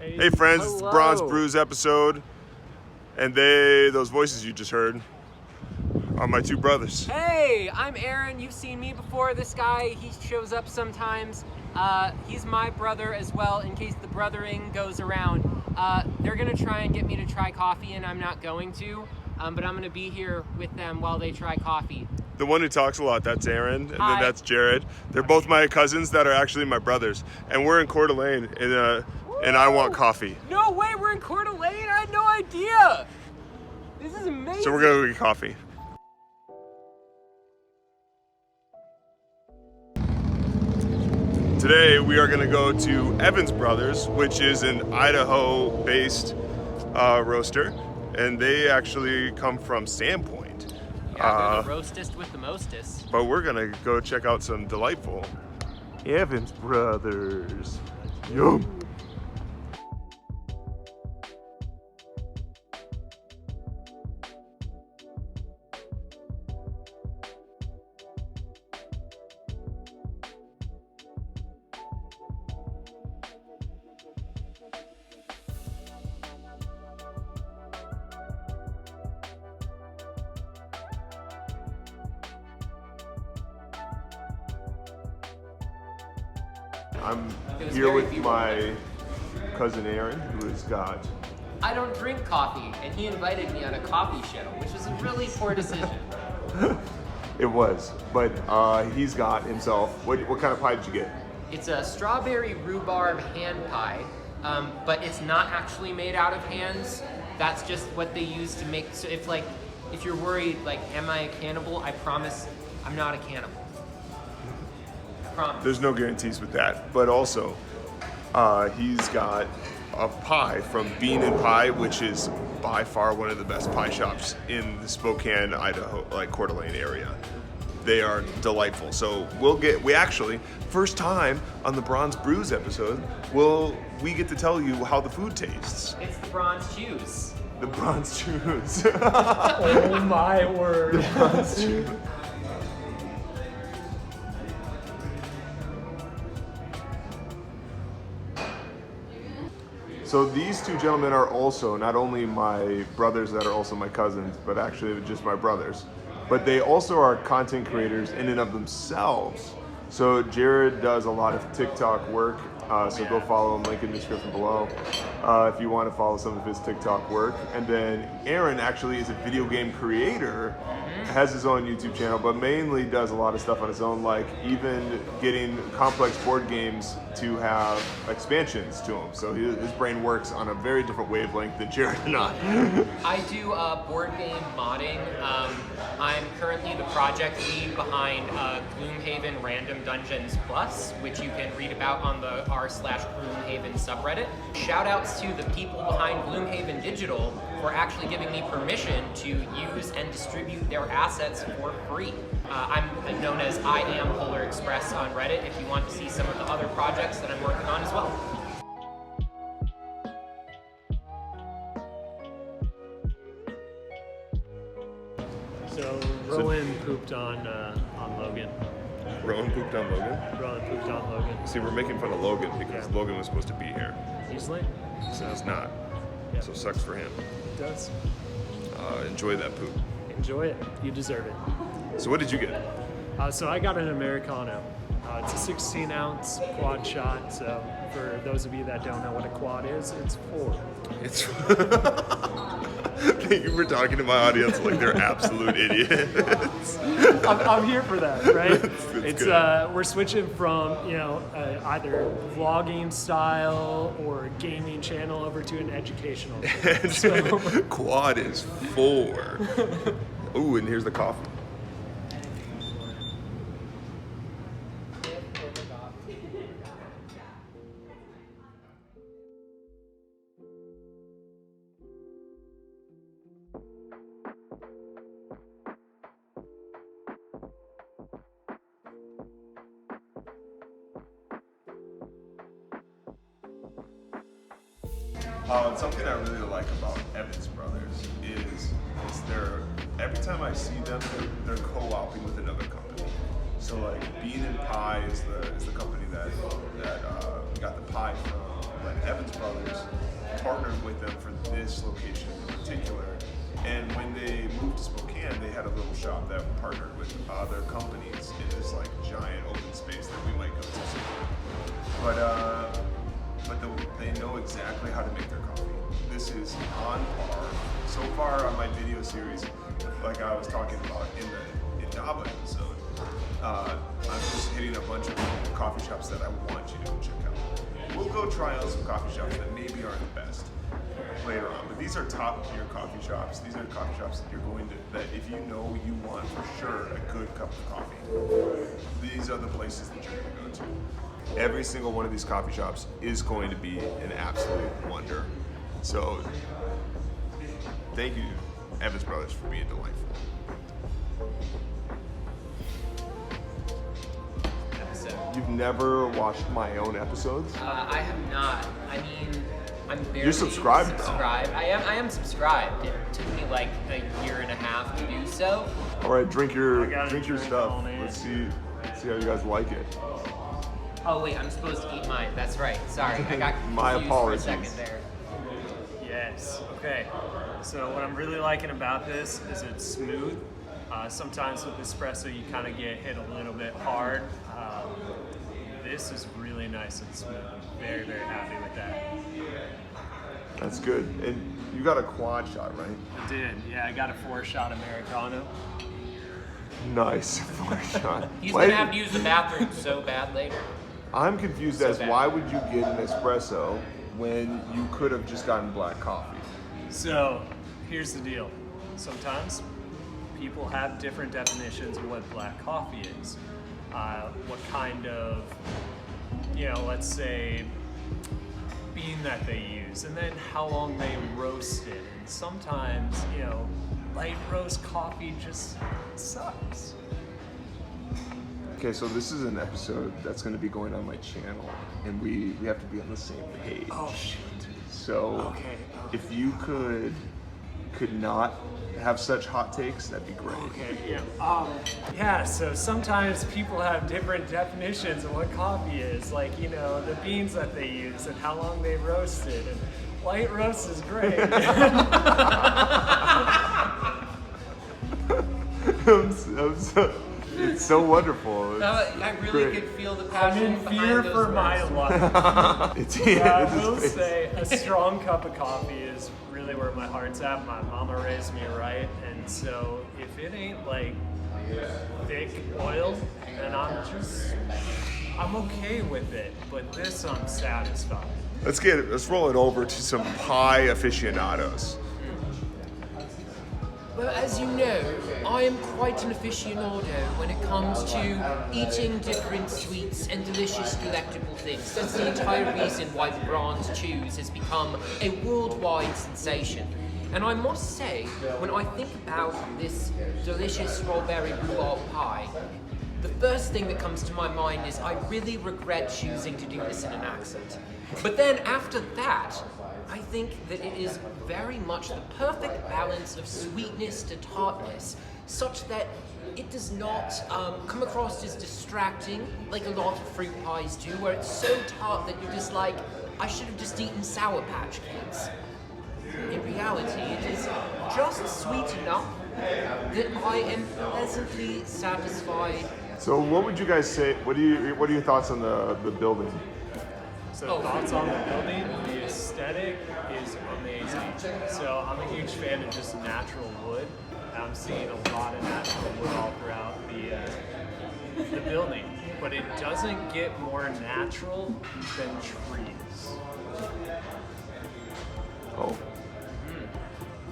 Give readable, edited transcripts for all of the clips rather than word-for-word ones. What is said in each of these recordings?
Hey friends, it's the Bronze Brews episode, and those voices you just heard are my two brothers. Hey, I'm Aaron. You've seen me before. This guy, he shows up sometimes. He's my brother as well, in case the brothering goes around. They're gonna try and get me to try coffee, and I'm not going to, but I'm gonna be here with them while they try coffee. The one who talks a lot, that's Aaron, and then that's Jared. They're both my cousins that are actually my brothers, and we're in Coeur d'Alene, and I want coffee. No way, we're in Coeur d'Alene? I had no idea! This is amazing. So we're gonna go get coffee. Today we are gonna go to Evans Brothers, which is an Idaho-based roaster, and they actually come from Sandpoint. Yeah, they're the roastest with the mostest. But we're gonna go check out some delightful Evans Brothers. Yum! I'm here with my cousin Aaron, who has got... I don't drink coffee, and he invited me on a coffee show, which was a really poor decision. It was, but he's got himself... What kind of pie did you get? It's a strawberry rhubarb hand pie, but it's not actually made out of hands. That's just what they use to make... So if you're worried, like, am I a cannibal? I promise I'm not a cannibal. There's no guarantees with that, but also he's got a pie from Bean and Pie, which is by far one of the best pie shops in the Spokane, Idaho, like Coeur d'Alene area. They are delightful. So we actually, first time on the Bronze Brews episode, we get to tell you how the food tastes. It's the Bronze Chews. The Bronze Chews. Oh my word. The Bronze Chews. So these two gentlemen are also not only my brothers that are also my cousins, but actually just my brothers. But they also are content creators in and of themselves. So Jared does a lot of TikTok work, so go follow him, link in the description below, if you want to follow some of his TikTok work. And then Aaron actually is a video game creator, has his own YouTube channel, but mainly does a lot of stuff on his own, like even getting complex board games to have expansions to them. So his brain works on a very different wavelength than Jared and I. I do board game modding. I'm currently the project lead behind Gloomhaven Random Dungeons Plus, which you can read about on the r/Gloomhaven subreddit. Shout outs to the people behind Gloomhaven Digital for actually giving me permission to use and distribute their assets for free. I'm known as I Am Polar Express on Reddit if you want to see some of the other projects that I'm working on as well. So Rowan pooped on Logan. Rowan pooped on Logan? Rowan pooped on Logan. See, we're making fun of Logan because Logan was supposed to be here. He's late. So he's not. Yeah. So sucks for him. It does. Enjoy that poop. Enjoy it. You deserve it. So what did you get? So I got an Americano. It's a 16-ounce quad shot. So for those of you that don't know what a quad is, it's 4. It's. Thank you for talking to my audience like they're absolute idiots. I'm here for that, right? It's we're switching from either vlogging style or gaming channel over to an educational channel. So. Quad is 4. Ooh, and here's the coffee. Something I really like about Evans Brothers is every time I see them, they're co-oping with another company. So like Bean and Pie is the company that we got the pie from. but Evans Brothers partnered with them for this location in particular. And when they moved to Spokane, they had a little shop that partnered with other companies in this like giant open space that we might go to soon. They know exactly how to make their coffee. This is on par. So far on my video series, like I was talking about in the Indaba episode, I'm just hitting a bunch of coffee shops that I want you to go check out. We'll go try out some coffee shops that maybe aren't the best later on, but these are top tier coffee shops. These are coffee shops that you're going to, that if you know you want for sure a good cup of coffee, these are the places that you're going to go to. Every single one of these coffee shops is going to be an absolute wonder. So thank you, Evans Brothers, for being delightful. You've never watched my own episodes? I have not. I mean, I'm barely You're subscribed, though. I am subscribed. It took me like a year and a half to do so. All right, drink your drink stuff. on it. Let's see how you guys like it. Oh wait, I'm supposed to eat mine. That's right. Sorry, I got confused My apologies. for a second there. Yes. Okay. So what I'm really liking about this is it's smooth. Sometimes with espresso you kind of get hit a little bit hard. This is really nice and smooth. I'm very, very happy with that. That's good. And you got a quad shot, right? I did. Yeah, I got a 4-shot Americano. Nice. 4-shot. He's gonna have to use the bathroom so bad later. I'm confused So as bad. why would you get an espresso when you could have just gotten black coffee? So here's the deal. Sometimes people have different definitions of what black coffee is. What kind of, let's say, bean that they use, and then how long they roast it. And sometimes, light roast coffee just sucks. Okay, so this is an episode that's going to be going on my channel, and we have to be on the same page. Oh, shoot. So Okay. if you could not have such hot takes, that'd be great. Okay, yeah. So sometimes people have different definitions of what coffee is, like, the beans that they use and how long they roast it. And light roast is great. It's so wonderful. I really great. could feel the I'm passion in behind fear those for my words. life. It's I will say a strong cup of coffee is really where my heart's at. My mama raised me right, and so if it ain't like thick oil, then I'm okay with it. But this, I'm satisfied. Let's roll it over to some pie aficionados. Well, as you know, I am quite an aficionado when it comes to eating different sweets and delicious, delectable things. That's the entire reason why Bronze Chews has become a worldwide sensation. And I must say, when I think about this delicious strawberry roulade pie, the first thing that comes to my mind is I really regret choosing to do this in an accent. But then after that, I think that it is very much the perfect balance of sweetness to tartness, such that it does not come across as distracting like a lot of fruit pies do, where it's so tart that you're just like, I should have just eaten Sour Patch Kids. In reality, it is just sweet enough that I am pleasantly satisfied. So what would you guys say, what are your thoughts on the building? So thoughts on the building, the aesthetic is amazing. So I'm a huge fan of just natural wood. I'm seeing a lot of natural wood all throughout the building, but it doesn't get more natural than trees. Oh,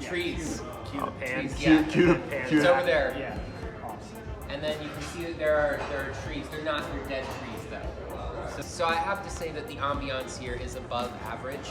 Trees. Cue the pan. trees, yeah. Cue the pan. cue It's over there. Yeah. Awesome. And then you can see that there are trees. They're not your dead trees though. So I have to say that the ambiance here is above average.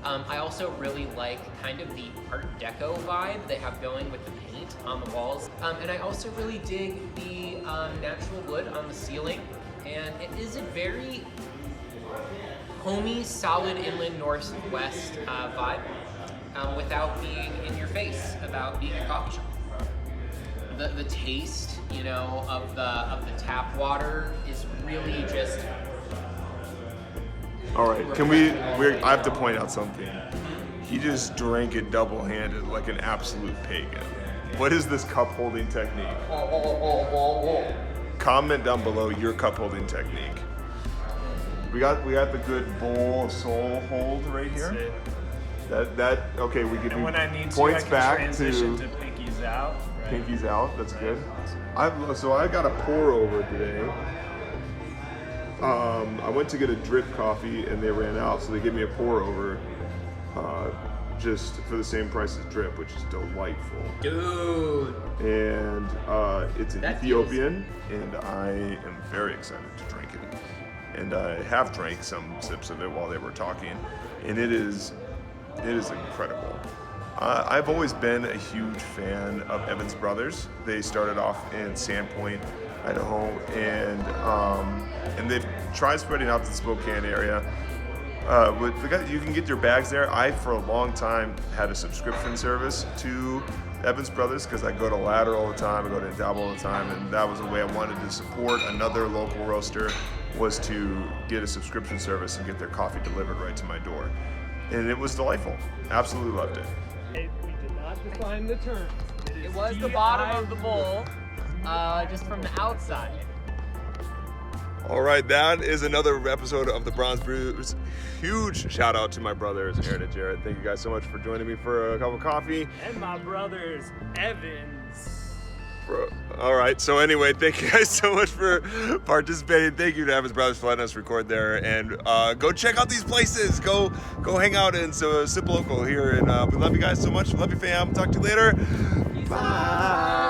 I also really like kind of the Art Deco vibe they have going with the paint on the walls. And I also really dig the natural wood on the ceiling. And it is a very homey, solid inland northwest vibe without being in your face about being a coffee shop. The taste, of the tap water is really just All right, can we? I have to point out something. He just drank it double-handed like an absolute pagan. What is this cup holding technique? Comment down below your cup holding technique. We got the good bowl of soul hold right here. That okay. We give And you when I need points to, I can back transition to to pinkies out. Right? pinkies out. That's good. I got a pour over today. I went to get a drip coffee and they ran out, so they gave me a pour over, just for the same price as drip, which is delightful. Dude. And it's an That Ethiopian, and I am very excited to drink it. And I have drank some sips of it while they were talking, and it is incredible. I've always been a huge fan of Evans Brothers. They started off in Sandpoint, Idaho, and they've tried spreading out to the Spokane area. You can get your bags there. I, for a long time, had a subscription service to Evans Brothers because I go to Ladder all the time, I go to Idaho all the time, and that was a way I wanted to support another local roaster, was to get a subscription service and get their coffee delivered right to my door. And it was delightful. Absolutely loved it. We did not define the terms. It was the bottom of the bowl, just from the outside. All right, that is another episode of the Bronze Brews. Huge shout out to my brothers, Aaron and Jared. Thank you guys so much for joining me for a cup of coffee. And my brothers, Evans. All right, so anyway, thank you guys so much for participating. Thank you to Evans Brothers for letting us record there. And go check out these places. Go hang out in Sip Local here. And we love you guys so much. Love you, fam. Talk to you later. Bye.